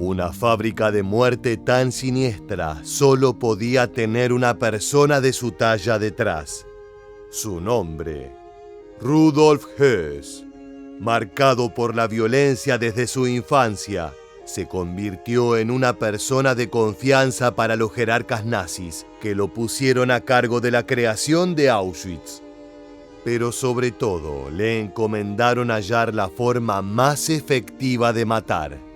Una fábrica de muerte tan siniestra solo podía tener una persona de su talla detrás. Su nombre, Rudolf Höss. Marcado por la violencia desde su infancia, se convirtió en una persona de confianza para los jerarcas nazis, que lo pusieron a cargo de la creación de Auschwitz. Pero sobre todo, le encomendaron hallar la forma más efectiva de matar.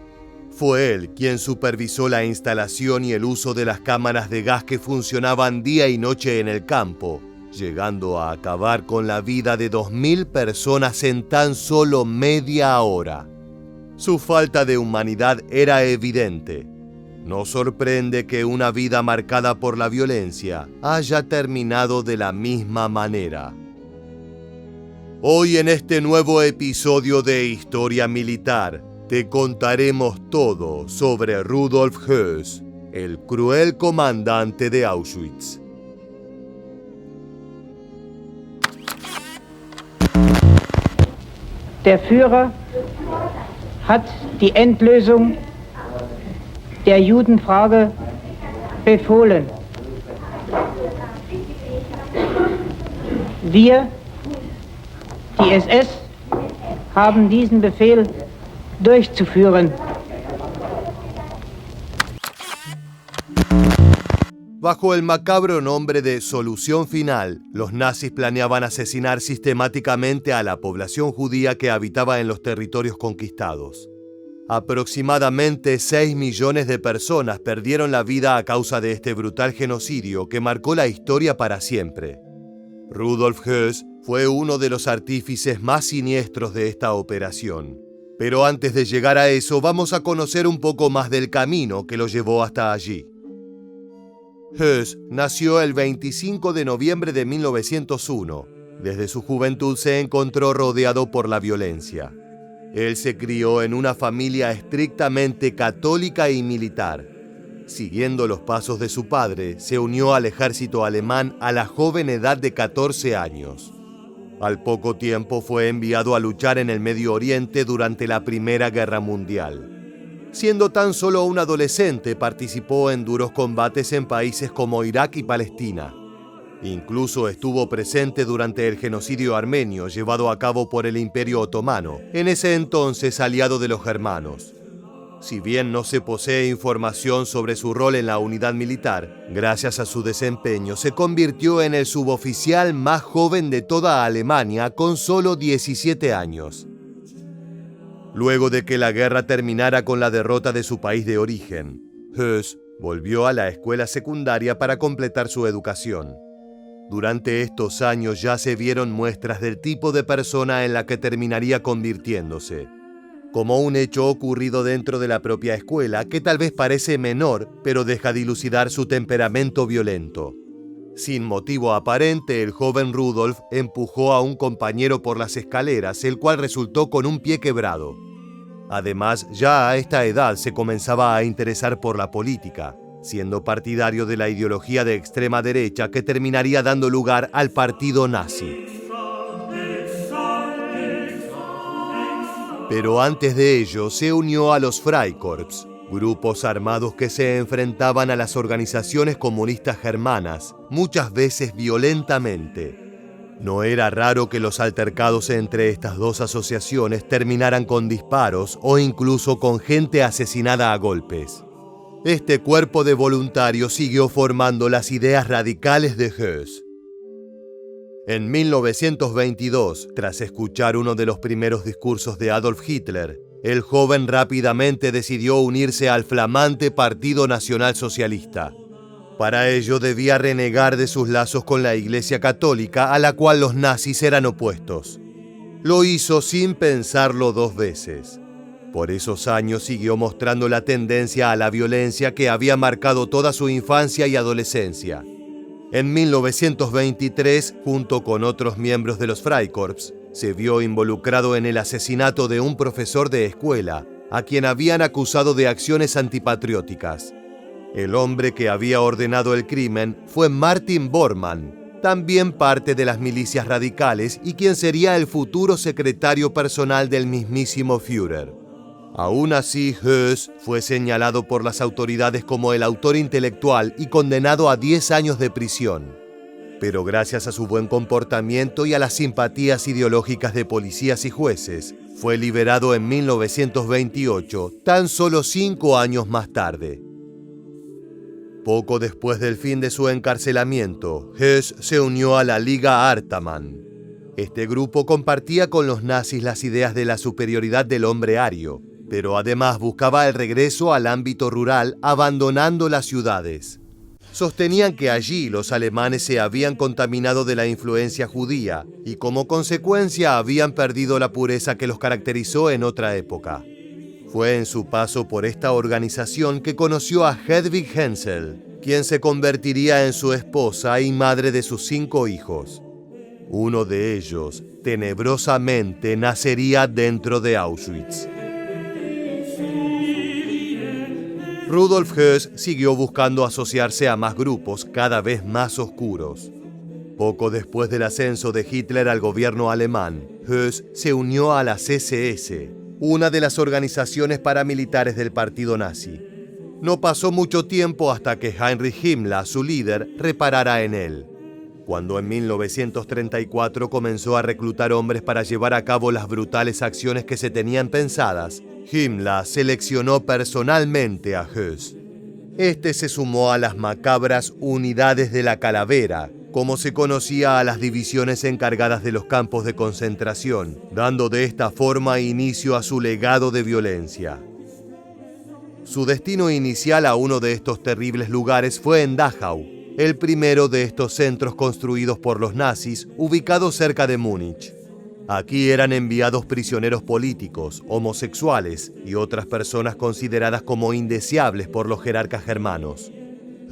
Fue él quien supervisó la instalación y el uso de las cámaras de gas que funcionaban día y noche en el campo, llegando a acabar con la vida de 2000 personas en tan solo media hora. Su falta de humanidad era evidente. No sorprende que una vida marcada por la violencia haya terminado de la misma manera. Hoy en este nuevo episodio de Historia Militar, te contaremos todo sobre Rudolf Höss, el cruel comandante de Auschwitz. Der Führer hat die Endlösung der Judenfrage befohlen. Wir, die SS, haben diesen Befehl durchzuführen. Bajo el macabro nombre de Solución Final, los nazis planeaban asesinar sistemáticamente a la población judía que habitaba en los territorios conquistados. Aproximadamente 6 millones de personas perdieron la vida a causa de este brutal genocidio que marcó la historia para siempre. Rudolf Höss fue uno de los artífices más siniestros de esta operación. Pero antes de llegar a eso, vamos a conocer un poco más del camino que lo llevó hasta allí. Höss nació el 25 de noviembre de 1901. Desde su juventud se encontró rodeado por la violencia. Él se crió en una familia estrictamente católica y militar. Siguiendo los pasos de su padre, se unió al ejército alemán a la joven edad de 14 años. Al poco tiempo fue enviado a luchar en el Medio Oriente durante la Primera Guerra Mundial. Siendo tan solo un adolescente, participó en duros combates en países como Irak y Palestina. Incluso estuvo presente durante el genocidio armenio llevado a cabo por el Imperio Otomano, en ese entonces aliado de los germanos. Si bien no se posee información sobre su rol en la unidad militar, gracias a su desempeño se convirtió en el suboficial más joven de toda Alemania con solo 17 años. Luego de que la guerra terminara con la derrota de su país de origen, Höss volvió a la escuela secundaria para completar su educación. Durante estos años ya se vieron muestras del tipo de persona en la que terminaría convirtiéndose, como un hecho ocurrido dentro de la propia escuela que tal vez parece menor, pero deja dilucidar su temperamento violento. Sin motivo aparente, el joven Rudolf empujó a un compañero por las escaleras, el cual resultó con un pie quebrado. Además, ya a esta edad se comenzaba a interesar por la política, siendo partidario de la ideología de extrema derecha que terminaría dando lugar al partido nazi. Pero antes de ello se unió a los Freikorps, grupos armados que se enfrentaban a las organizaciones comunistas germanas, muchas veces violentamente. No era raro que los altercados entre estas dos asociaciones terminaran con disparos o incluso con gente asesinada a golpes. Este cuerpo de voluntarios siguió formando las ideas radicales de Höss. En 1922, tras escuchar uno de los primeros discursos de Adolf Hitler, el joven rápidamente decidió unirse al flamante Partido Nacional Socialista. Para ello debía renegar de sus lazos con la Iglesia Católica, a la cual los nazis eran opuestos. Lo hizo sin pensarlo 2 veces. Por esos años siguió mostrando la tendencia a la violencia que había marcado toda su infancia y adolescencia. En 1923, junto con otros miembros de los Freikorps, se vio involucrado en el asesinato de un profesor de escuela, a quien habían acusado de acciones antipatrióticas. El hombre que había ordenado el crimen fue Martin Bormann, también parte de las milicias radicales y quien sería el futuro secretario personal del mismísimo Führer. Aún así, Höss fue señalado por las autoridades como el autor intelectual y condenado a 10 años de prisión. Pero gracias a su buen comportamiento y a las simpatías ideológicas de policías y jueces, fue liberado en 1928, tan solo 5 años más tarde. Poco después del fin de su encarcelamiento, Höss se unió a la Liga Artaman. Este grupo compartía con los nazis las ideas de la superioridad del hombre ario, pero además buscaba el regreso al ámbito rural, abandonando las ciudades. Sostenían que allí los alemanes se habían contaminado de la influencia judía y como consecuencia habían perdido la pureza que los caracterizó en otra época. Fue en su paso por esta organización que conoció a Hedwig Hensel, quien se convertiría en su esposa y madre de sus 5 hijos. Uno de ellos, tenebrosamente, nacería dentro de Auschwitz. Rudolf Höss siguió buscando asociarse a más grupos cada vez más oscuros. Poco después del ascenso de Hitler al gobierno alemán, Höss se unió a la CSS, una de las organizaciones paramilitares del partido nazi. No pasó mucho tiempo hasta que Heinrich Himmler, su líder, reparara en él. Cuando en 1934 comenzó a reclutar hombres para llevar a cabo las brutales acciones que se tenían pensadas, Himmler seleccionó personalmente a Höss. Este se sumó a las macabras Unidades de la Calavera, como se conocía a las divisiones encargadas de los campos de concentración, dando de esta forma inicio a su legado de violencia. Su destino inicial a uno de estos terribles lugares fue en Dachau, el primero de estos centros construidos por los nazis, ubicado cerca de Múnich. Aquí eran enviados prisioneros políticos, homosexuales y otras personas consideradas como indeseables por los jerarcas germanos.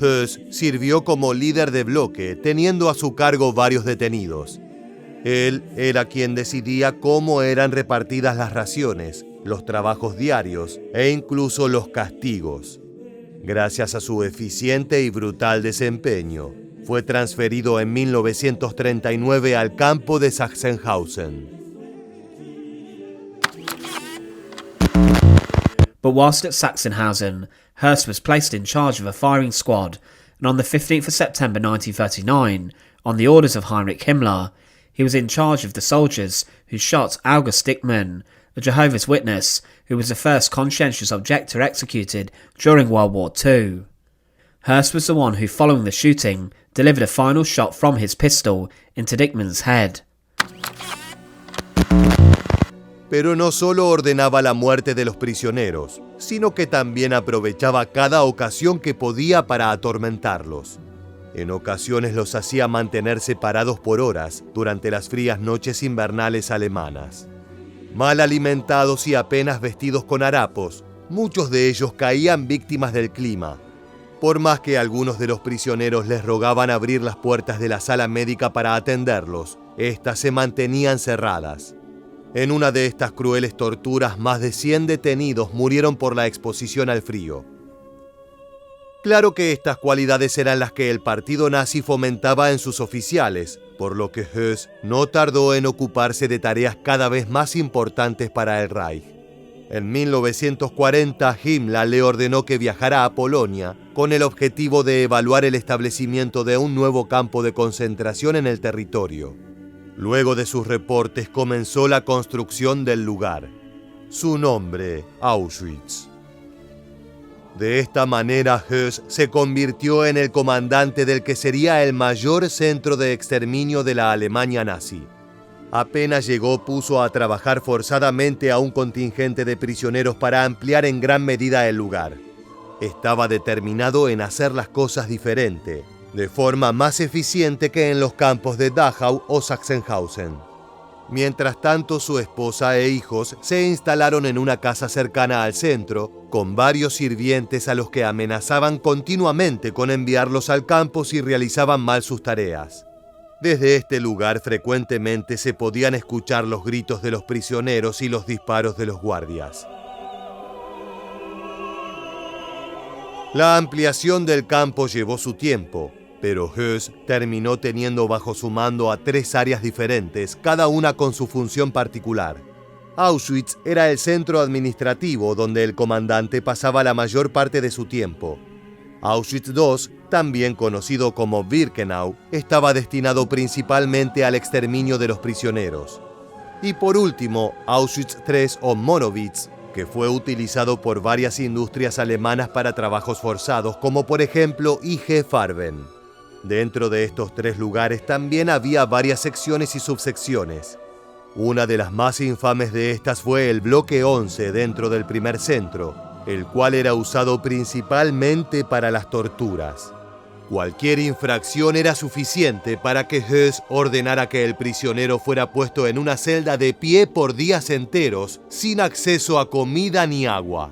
Höss sirvió como líder de bloque, teniendo a su cargo varios detenidos. Él era quien decidía cómo eran repartidas las raciones, los trabajos diarios e incluso los castigos. Gracias a su eficiente y brutal desempeño, fue transferido en 1939 al campo de Sachsenhausen. But whilst at Sachsenhausen, Höss was placed in charge of a firing squad, and on the 15th of September 1939, on the orders of Heinrich Himmler, he was in charge of the soldiers who shot August Dickmann, a Jehovah's Witness who was the first conscientious objector executed during World War II. Höss was the one who, following the shooting, delivered a final shot from his pistol into Dickmann's head. Pero no solo ordenaba la muerte de los prisioneros, sino que también aprovechaba cada ocasión que podía para atormentarlos. En ocasiones los hacía mantener separados por horas durante las frías noches invernales alemanas. Mal alimentados y apenas vestidos con harapos, muchos de ellos caían víctimas del clima. Por más que algunos de los prisioneros les rogaban abrir las puertas de la sala médica para atenderlos, éstas se mantenían cerradas. En una de estas crueles torturas, más de 100 detenidos murieron por la exposición al frío. Claro que estas cualidades eran las que el partido nazi fomentaba en sus oficiales, por lo que Höss no tardó en ocuparse de tareas cada vez más importantes para el Reich. En 1940, Himmler le ordenó que viajara a Polonia con el objetivo de evaluar el establecimiento de un nuevo campo de concentración en el territorio. Luego de sus reportes comenzó la construcción del lugar. Su nombre, Auschwitz. De esta manera, Höss se convirtió en el comandante del que sería el mayor centro de exterminio de la Alemania nazi. Apenas llegó, puso a trabajar forzadamente a un contingente de prisioneros para ampliar en gran medida el lugar. Estaba determinado en hacer las cosas diferente, de forma más eficiente que en los campos de Dachau o Sachsenhausen. Mientras tanto, su esposa e hijos se instalaron en una casa cercana al centro, con varios sirvientes a los que amenazaban continuamente con enviarlos al campo si realizaban mal sus tareas. Desde este lugar frecuentemente se podían escuchar los gritos de los prisioneros y los disparos de los guardias. La ampliación del campo llevó su tiempo, pero Höss terminó teniendo bajo su mando a 3 áreas diferentes, cada una con su función particular. Auschwitz era el centro administrativo donde el comandante pasaba la mayor parte de su tiempo. Auschwitz II, también conocido como Birkenau, estaba destinado principalmente al exterminio de los prisioneros. Y por último, Auschwitz III o Monowitz, que fue utilizado por varias industrias alemanas para trabajos forzados, como por ejemplo IG Farben. Dentro de estos 3 lugares también había varias secciones y subsecciones. Una de las más infames de estas fue el Bloque 11 dentro del primer centro, el cual era usado principalmente para las torturas. Cualquier infracción era suficiente para que Höss ordenara que el prisionero fuera puesto en una celda de pie por días enteros, sin acceso a comida ni agua.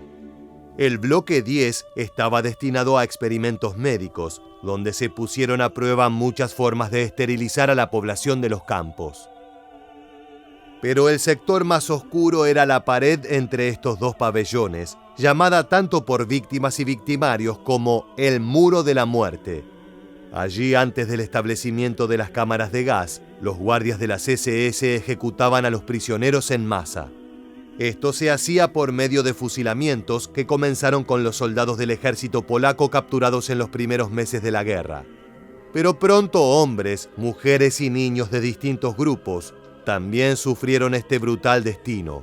El Bloque 10 estaba destinado a experimentos médicos, donde se pusieron a prueba muchas formas de esterilizar a la población de los campos. Pero el sector más oscuro era la pared entre estos 2 pabellones, llamada tanto por víctimas y victimarios como el Muro de la Muerte. Allí, antes del establecimiento de las cámaras de gas, los guardias de las SS ejecutaban a los prisioneros en masa. Esto se hacía por medio de fusilamientos que comenzaron con los soldados del ejército polaco capturados en los primeros meses de la guerra. Pero pronto hombres, mujeres y niños de distintos grupos también sufrieron este brutal destino.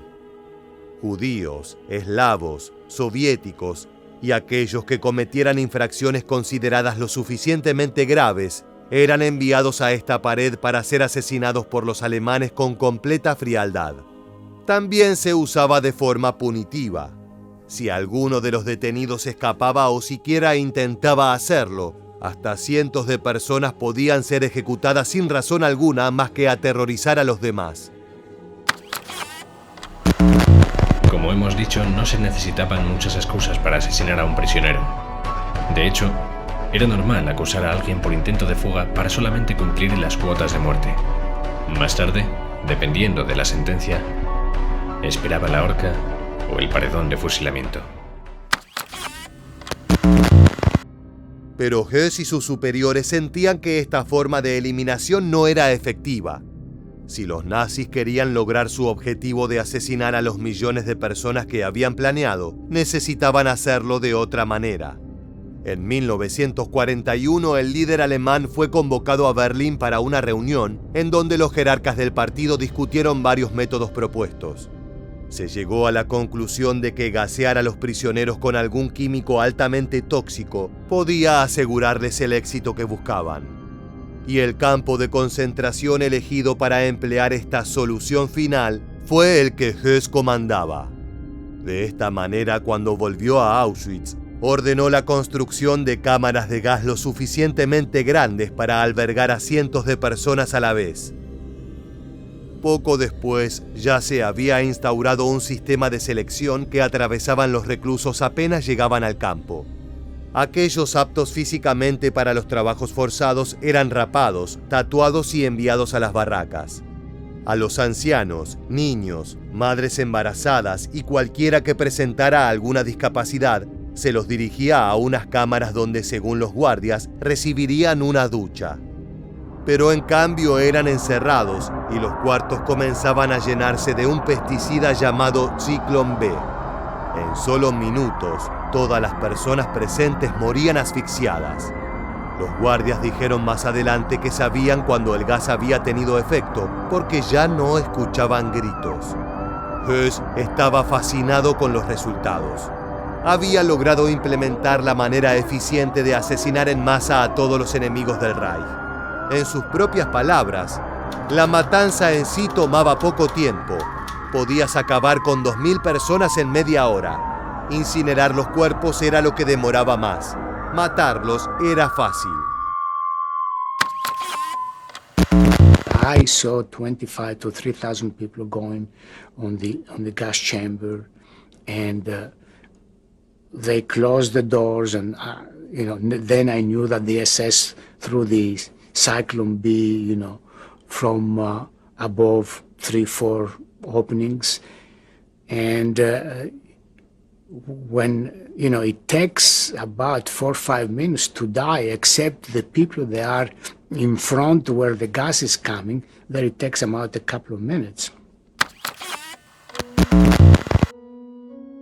Judíos, eslavos, soviéticos y aquellos que cometieran infracciones consideradas lo suficientemente graves eran enviados a esta pared para ser asesinados por los alemanes con completa frialdad. También se usaba de forma punitiva. Si alguno de los detenidos escapaba o siquiera intentaba hacerlo, hasta cientos de personas podían ser ejecutadas sin razón alguna más que aterrorizar a los demás. Como hemos dicho, no se necesitaban muchas excusas para asesinar a un prisionero. De hecho, era normal acusar a alguien por intento de fuga para solamente cumplir las cuotas de muerte. Más tarde, dependiendo de la sentencia, esperaba la horca o el paredón de fusilamiento. Pero Höss y sus superiores sentían que esta forma de eliminación no era efectiva. Si los nazis querían lograr su objetivo de asesinar a los millones de personas que habían planeado, necesitaban hacerlo de otra manera. En 1941, el líder alemán fue convocado a Berlín para una reunión en donde los jerarcas del partido discutieron varios métodos propuestos. Se llegó a la conclusión de que gasear a los prisioneros con algún químico altamente tóxico podía asegurarles el éxito que buscaban. Y el campo de concentración elegido para emplear esta solución final fue el que Höss comandaba. De esta manera, cuando volvió a Auschwitz, ordenó la construcción de cámaras de gas lo suficientemente grandes para albergar a cientos de personas a la vez. Poco después, ya se había instaurado un sistema de selección que atravesaban los reclusos apenas llegaban al campo. Aquellos aptos físicamente para los trabajos forzados eran rapados, tatuados y enviados a las barracas. A los ancianos, niños, madres embarazadas y cualquiera que presentara alguna discapacidad, se los dirigía a unas cámaras donde, según los guardias, recibirían una ducha. Pero en cambio eran encerrados y los cuartos comenzaban a llenarse de un pesticida llamado Zyklon B. En solo minutos, todas las personas presentes morían asfixiadas. Los guardias dijeron más adelante que sabían cuando el gas había tenido efecto, porque ya no escuchaban gritos. Höss estaba fascinado con los resultados. Había logrado implementar la manera eficiente de asesinar en masa a todos los enemigos del Reich. En sus propias palabras, la matanza en sí tomaba poco tiempo. Podías acabar con 2.000 personas en media hora. Incinerar los cuerpos era lo que demoraba más. Matarlos era fácil. I saw 25 to 3,000 people going on the gas chamber, and they closed the doors, and then I knew that the SS threw the Zyklon B, from above 3-4 openings, and when it takes about 4 or 5 minutes to die, except the people that are in front where the gas is coming, then it takes about a couple of minutes.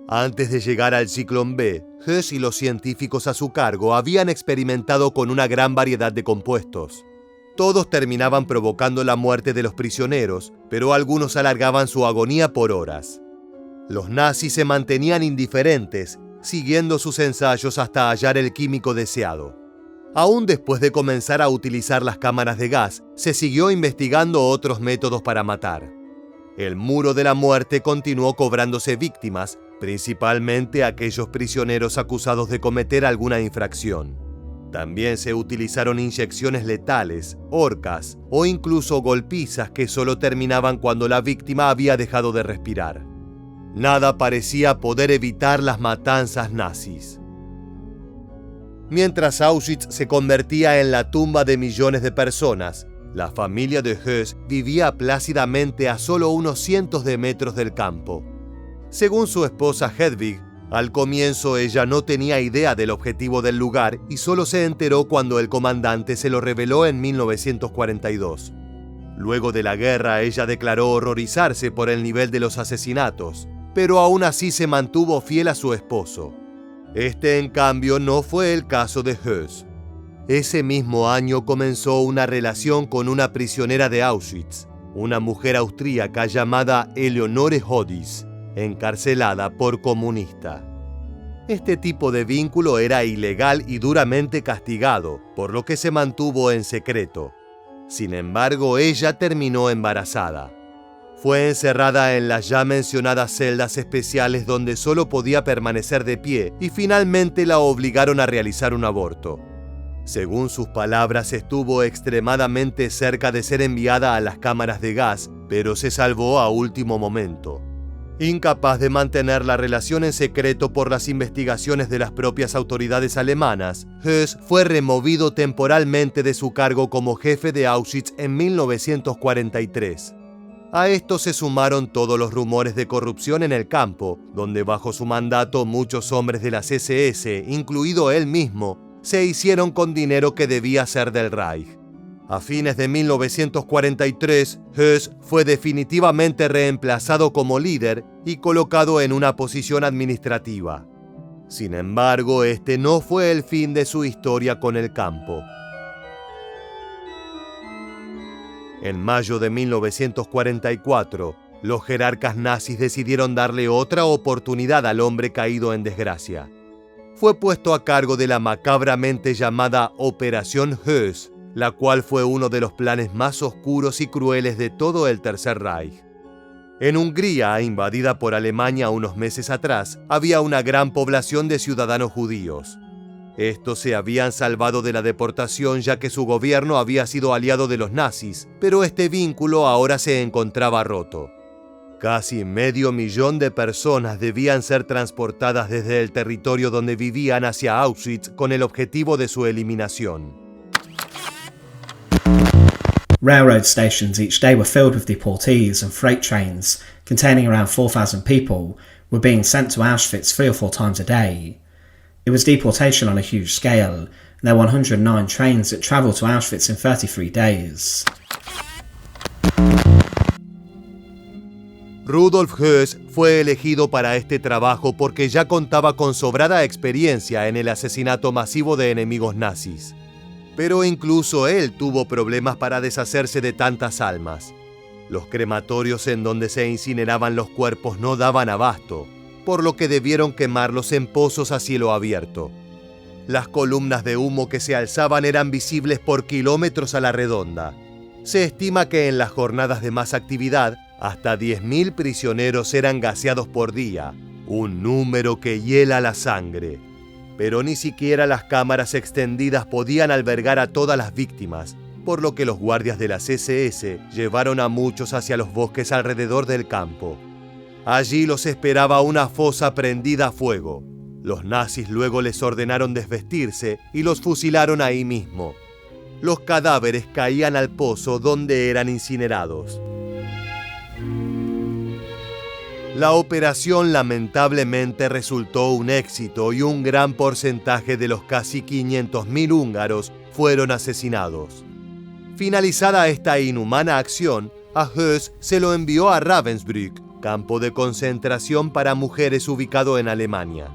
Antes de llegar al Zyklon B, Höss y los científicos a su cargo habían experimentado con una gran variedad de compuestos. Todos terminaban provocando la muerte de los prisioneros, pero algunos alargaban su agonía por horas. Los nazis se mantenían indiferentes, siguiendo sus ensayos hasta hallar el químico deseado. Aún después de comenzar a utilizar las cámaras de gas, se siguió investigando otros métodos para matar. El muro de la muerte continuó cobrándose víctimas, principalmente aquellos prisioneros acusados de cometer alguna infracción. También se utilizaron inyecciones letales, horcas o incluso golpizas que solo terminaban cuando la víctima había dejado de respirar. Nada parecía poder evitar las matanzas nazis. Mientras Auschwitz se convertía en la tumba de millones de personas, la familia de Höss vivía plácidamente a solo unos cientos de metros del campo. Según su esposa Hedwig, al comienzo ella no tenía idea del objetivo del lugar y solo se enteró cuando el comandante se lo reveló en 1942. Luego de la guerra, ella declaró horrorizarse por el nivel de los asesinatos, pero aún así se mantuvo fiel a su esposo. Este, en cambio, no fue el caso de Höss. Ese mismo año comenzó una relación con una prisionera de Auschwitz, una mujer austríaca llamada Eleonore Hodis, encarcelada por comunista. Este tipo de vínculo era ilegal y duramente castigado, por lo que se mantuvo en secreto. Sin embargo, ella terminó embarazada. Fue encerrada en las ya mencionadas celdas especiales donde solo podía permanecer de pie y finalmente la obligaron a realizar un aborto. Según sus palabras, estuvo extremadamente cerca de ser enviada a las cámaras de gas, pero se salvó a último momento. Incapaz de mantener la relación en secreto por las investigaciones de las propias autoridades alemanas, Höss fue removido temporalmente de su cargo como jefe de Auschwitz en 1943. A esto se sumaron todos los rumores de corrupción en el campo, donde bajo su mandato muchos hombres de las SS, incluido él mismo, se hicieron con dinero que debía ser del Reich. A fines de 1943, Höss fue definitivamente reemplazado como líder y colocado en una posición administrativa. Sin embargo, este no fue el fin de su historia con el campo. En mayo de 1944, los jerarcas nazis decidieron darle otra oportunidad al hombre caído en desgracia. Fue puesto a cargo de la macabramente llamada Operación Höss, la cual fue uno de los planes más oscuros y crueles de todo el Tercer Reich. En Hungría, invadida por Alemania unos meses atrás, había una gran población de ciudadanos judíos. Estos se habían salvado de la deportación ya que su gobierno había sido aliado de los nazis, pero este vínculo ahora se encontraba roto. Casi 500.000 de personas debían ser transportadas desde el territorio donde vivían hacia Auschwitz con el objetivo de su eliminación. Railroad stations each day were filled with deportees, and freight trains containing around 4,000 people were being sent to Auschwitz 3 or 4 times a day. It was deportation on a huge scale, and there were 109 trains that travelled to Auschwitz in 33 days. Rudolf Höss fue elegido para este trabajo porque ya contaba con sobrada experiencia en el asesinato masivo de enemigos nazis. Pero incluso él tuvo problemas para deshacerse de tantas almas. Los crematorios en donde se incineraban los cuerpos no daban abasto, por lo que debieron quemarlos en pozos a cielo abierto. Las columnas de humo que se alzaban eran visibles por kilómetros a la redonda. Se estima que en las jornadas de más actividad, hasta 10.000 prisioneros eran gaseados por día, un número que hiela la sangre. Pero ni siquiera las cámaras extendidas podían albergar a todas las víctimas, por lo que los guardias de las SS llevaron a muchos hacia los bosques alrededor del campo. Allí los esperaba una fosa prendida a fuego. Los nazis luego les ordenaron desvestirse y los fusilaron ahí mismo. Los cadáveres caían al pozo donde eran incinerados. La operación lamentablemente resultó un éxito y un gran porcentaje de los casi 500.000 húngaros fueron asesinados. Finalizada esta inhumana acción, a Höss se lo envió a Ravensbrück, campo de concentración para mujeres ubicado en Alemania.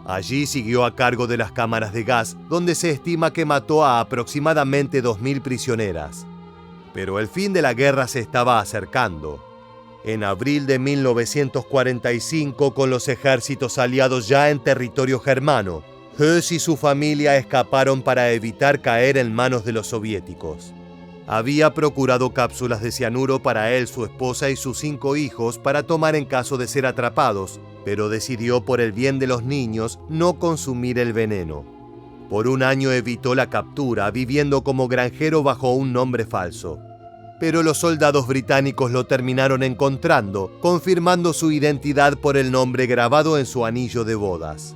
Allí siguió a cargo de las cámaras de gas, donde se estima que mató a aproximadamente 2.000 prisioneras. Pero el fin de la guerra se estaba acercando. En abril de 1945, con los ejércitos aliados ya en territorio germano, Höss y su familia escaparon para evitar caer en manos de los soviéticos. Había procurado cápsulas de cianuro para él, su esposa y sus 5 hijos para tomar en caso de ser atrapados, pero decidió por el bien de los niños no consumir el veneno. Por un año evitó la captura, viviendo como granjero bajo un nombre falso. Pero los soldados británicos lo terminaron encontrando, confirmando su identidad por el nombre grabado en su anillo de bodas.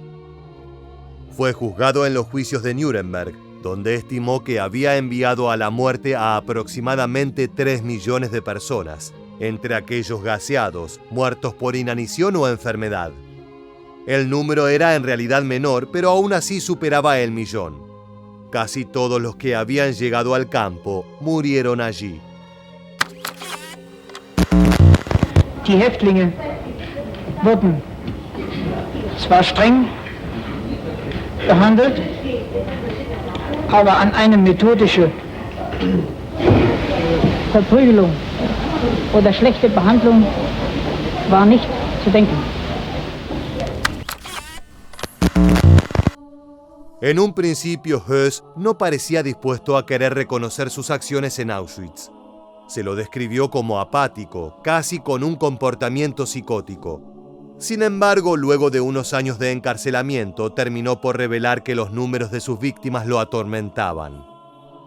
Fue juzgado en los juicios de Nuremberg, donde estimó que había enviado a la muerte a aproximadamente 3 millones de personas, entre aquellos gaseados, muertos por inanición o enfermedad. El número era en realidad menor, pero aún así superaba el millón. Casi todos los que habían llegado al campo murieron allí. Die Häftlinge wurden zwar streng behandelt, aber an eine methodische Verprügelung oder schlechte Behandlung war nicht zu denken. En un principio, Höss no parecía dispuesto a querer reconocer sus acciones en Auschwitz. Se lo describió como apático, casi con un comportamiento psicótico. Sin embargo, luego de unos años de encarcelamiento, terminó por revelar que los números de sus víctimas lo atormentaban.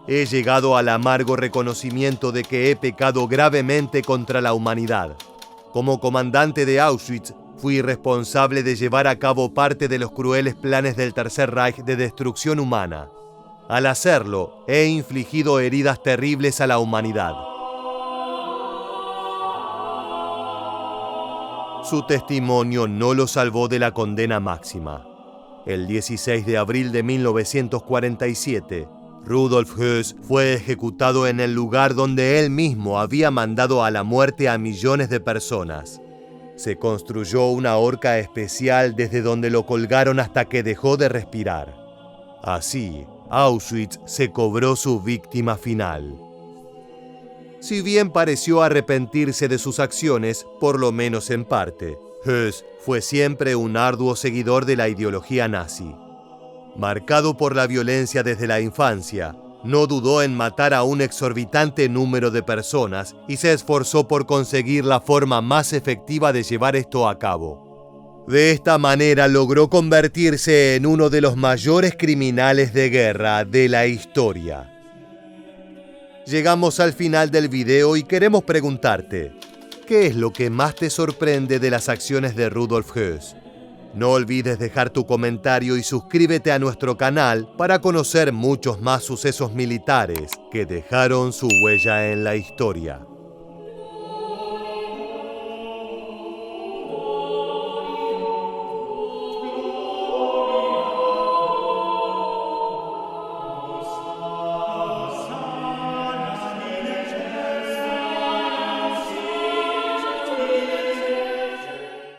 He llegado al amargo reconocimiento de que he pecado gravemente contra la humanidad. Como comandante de Auschwitz, fui responsable de llevar a cabo parte de los crueles planes del Tercer Reich de destrucción humana. Al hacerlo, he infligido heridas terribles a la humanidad. Su testimonio no lo salvó de la condena máxima. El 16 de abril de 1947, Rudolf Höss fue ejecutado en el lugar donde él mismo había mandado a la muerte a millones de personas. Se construyó una horca especial desde donde lo colgaron hasta que dejó de respirar. Así, Auschwitz se cobró su víctima final. Si bien pareció arrepentirse de sus acciones, por lo menos en parte, Höss fue siempre un arduo seguidor de la ideología nazi. Marcado por la violencia desde la infancia, no dudó en matar a un exorbitante número de personas y se esforzó por conseguir la forma más efectiva de llevar esto a cabo. De esta manera logró convertirse en uno de los mayores criminales de guerra de la historia. Llegamos al final del video y queremos preguntarte, ¿qué es lo que más te sorprende de las acciones de Rudolf Höss? No olvides dejar tu comentario y suscríbete a nuestro canal para conocer muchos más sucesos militares que dejaron su huella en la historia.